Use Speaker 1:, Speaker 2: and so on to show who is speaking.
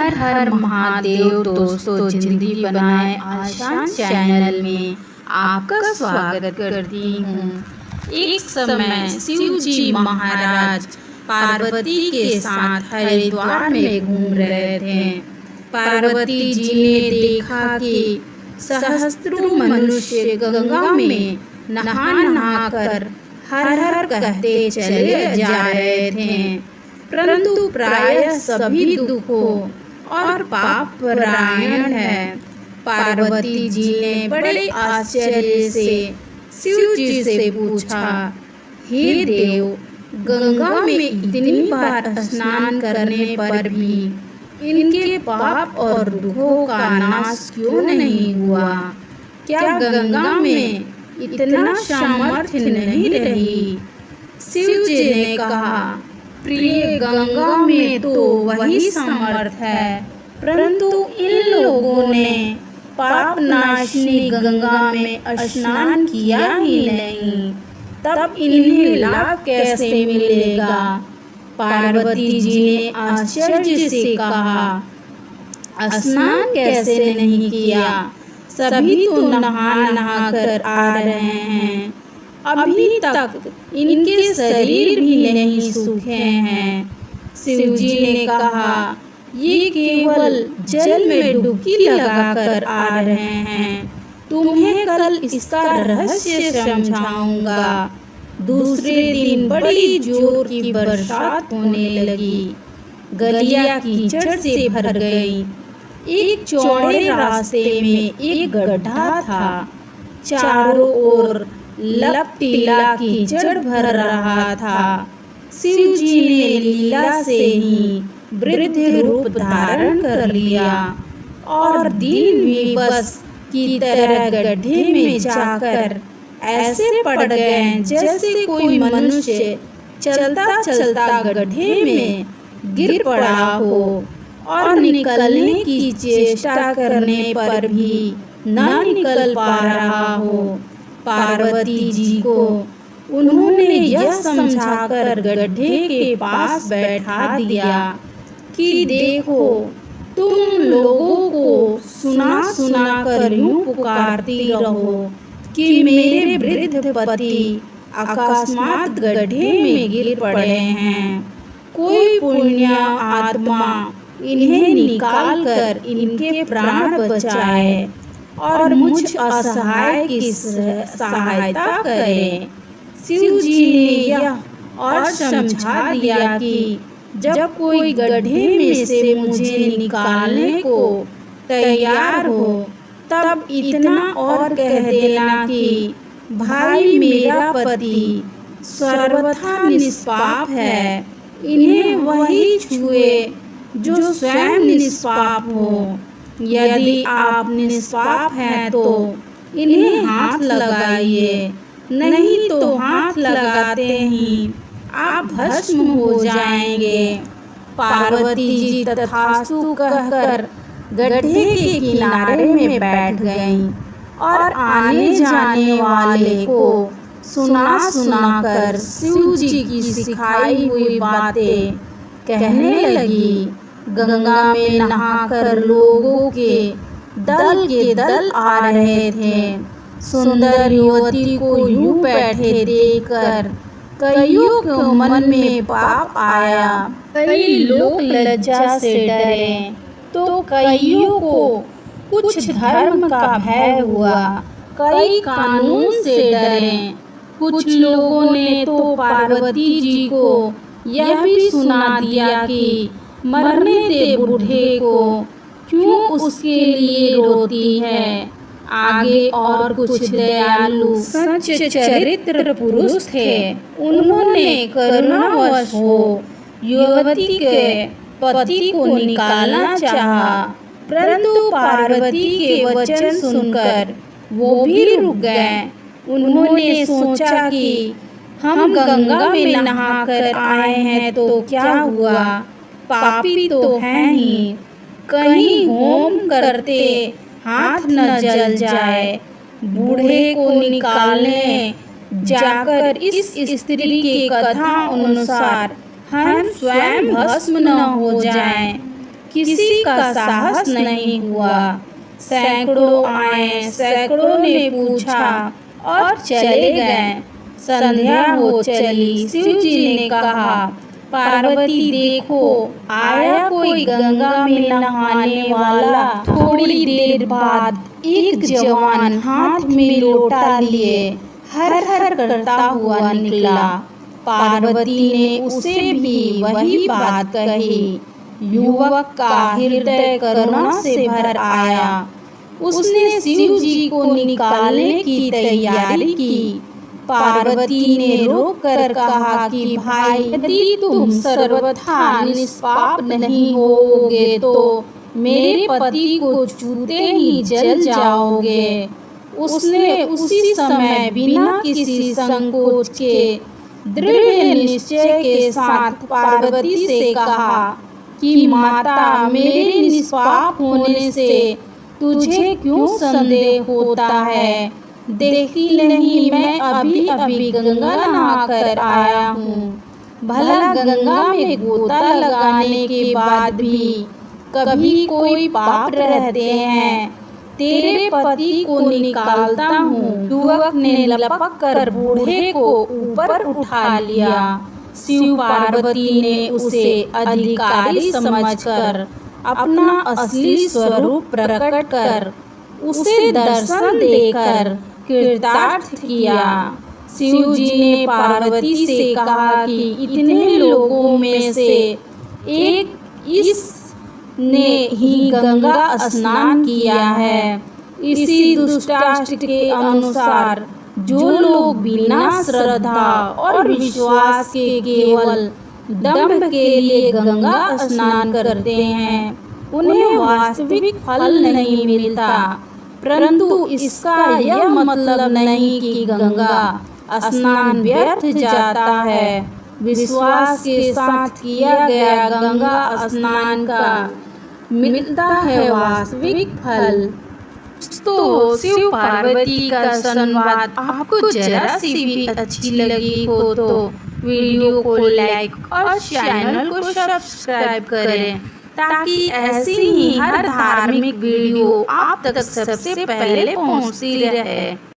Speaker 1: हर हर महादेव। दोस्तों, जिंदगी बनाए आसान चैनल में आपका स्वागत करती हूँ। एक समय शिव जी महाराज पार्वती के साथ हरिद्वार में घूम रहे थे। पार्वती जी ने देखा कि सहस्त्रों मनुष्य गंगा में नहा नहा कर हर हर कहते चले जा रहे थे, परंतु प्रायः सभी दुखों और पाप परायण है। पार्वती जी ने बड़े आश्चर्य से शिव जी से पूछा, हे देव, गंगा में इतनी बार स्नान करने पर भी इनके पाप और दुखों का नाश क्यों नहीं हुआ? क्या गंगा में इतना सामर्थ्य नहीं रही? शिव जी ने कहा, प्रिय, गंगा में तो वही सामर्थ है, परंतु इन लोगों ने पाप नाशनी गंगा में स्नान किया ही नहीं, तब इन्हें लाभ कैसे मिलेगा? पार्वती जी ने आश्चर्य से कहा, स्नान कैसे नहीं किया? सभी तो नहा नहा कर आ रहे हैं, अभी तक इनके शरीर भी नहीं सूखे हैं। शिव जी ने कहा, ये केवल जल में डुबकी लगाकर आ रहे हैं, तुम्हें कल इसका रहस्य समझाऊंगा। दूसरे दिन बड़ी जोर की बरसात होने लगी, गलियां कीचड़ से भर गई। एक चौड़े रास्ते में एक गड्ढा था, चारों ओर लपटीला कीचड़ भर रहा था। शिव जी ने लीला से ही वृद्ध रूप धारण कर लिया और दिन भी बस की तरह गड्ढे में जाकर ऐसे पड़ गए जैसे कोई मनुष्य चलता चलता गड्ढे में गिर पड़ा हो और निकलने की चेष्टा करने पर भी न निकल पा रहा हो। पार्वती जी को उन्होंने यह समझाकर गड्ढे के पास बैठा दिया कि देखो, तुम लोगों को सुना सुना कर यूं पुकारती रहो कि मेरे वृद्ध पति अकस्मात गड्ढे में गिर पड़े हैं, कोई पुण्य आत्मा इन्हें निकाल कर इनके प्राण बचाए और मुझ असहाय की सहायता करे। शिव जी ने यह और समझा दिया कि जब कोई गड्ढे में से मुझे निकालने को तैयार हो, तब इतना और कह देना कि भाई, मेरा पति सर्वथा निष्पाप है, इन्हें वही छुए जो स्वयं निष्पाप हो। यदि आप निष्पाप हैं तो इन्हें हाथ लगाइए, नहीं तो हाथ लगाते ही आप भस्म हो जाएंगे। पार्वती जी तथास्तु कहकर गड्ढे के किनारे में बैठ गईं और आने जाने वाले को सुना सुनाकर शिव जी की सिखाई हुई बातें कहने लगी। गंगा में नहाकर लोगों के दल आ रहे थे। सुंदर युवती को यूं बैठे देखकर कईयों के मन में पाप आया। कई लोग लज्जा से डरे तो कईयों को कुछ धर्म का भय हुआ, कई कानून से डरे। कुछ लोगों ने तो पार्वती जी को यह भी सुना दिया कि मरने दे बूढ़े को, क्यों उसके लिए रोती है। आगे और कुछ दयालु सच चरित्र पुरुष थे, उन्होंने करुणावश हो युवती के पति को निकालना चाहा, परंतु पार्वती के वचन सुनकर वो भी रुक गए। उन्होंने सोचा कि हम गंगा में नहाकर आए हैं तो क्या हुआ, पापी तो हैं ही, कहीं होम करते हाथ न जल जाए। बूढ़े को निकालने जाकर इस स्त्री की कथा अनुसार हम स्वयं भस्म न हो जाएं। किसी का साहस नहीं हुआ। सैकड़ों आए, सैकड़ों ने पूछा और चले गए। संध्या हो चली, शिव जी ने कहा, पार्वती देखो, आया कोई गंगा में नहाने वाला। थोड़ी देर बाद एक जवान हाथ में लोटा लिए हर हर करता हुआ निकला। पार्वती ने उसे भी वही बात कही। युवक का हृदय करुणा से भर आया। उसने शिव जी को निकालने की तैयारी की। पार्वती ने रोक कर कहा कि भाई, यदि तुम सर्वथा निष्पाप नहीं होगे तो मेरे पति को छूते ही जल जाओगे। उसने उसी समय बिना किसी संकोच के दृढ़ निश्चय के साथ पार्वती से कहा कि माता, मेरे निष्पाप होने से तुझे क्यों संदेह होता है? देखती नहीं, मैं अभी अभी गंगा नहाकर आया हूँ। भला गंगा में गोता लगाने के बाद भी कभी कोई पाप रहते हैं? तेरे पति को निकालता हूँ। युवक ने लपक कर बूढ़े को ऊपर उठा लिया। शिव पार्वती ने उसे अधिकारी समझकर अपना असली स्वरूप प्रकट कर उसे दर्शन देकर कृतार्थ किया। शिव जी ने पार्वती से कहा कि इतने लोगों में से एक इसने ही गंगा स्नान किया है। इसी दुष्टाष्ट के अनुसार जो लोग बिना श्रद्धा और विश्वास के केवल दंभ के लिए गंगा स्नान करते हैं, उन्हें वास्तविक फल नहीं मिलता। परंतु इसका यह मतलब नहीं कि गंगा स्नान व्यर्थ जाता है। विश्वास के साथ किया गया गंगा स्नान का मिलता है वास्तविक फल। तो शिव पार्वती का संवाद आपको जरा सी भी अच्छी लगी हो तो वीडियो को लाइक और चैनल को सब्सक्राइब करें, ताकि ऐसी ही हर धार्मिक वीडियो आप तक सबसे पहले पहुंचती रहे।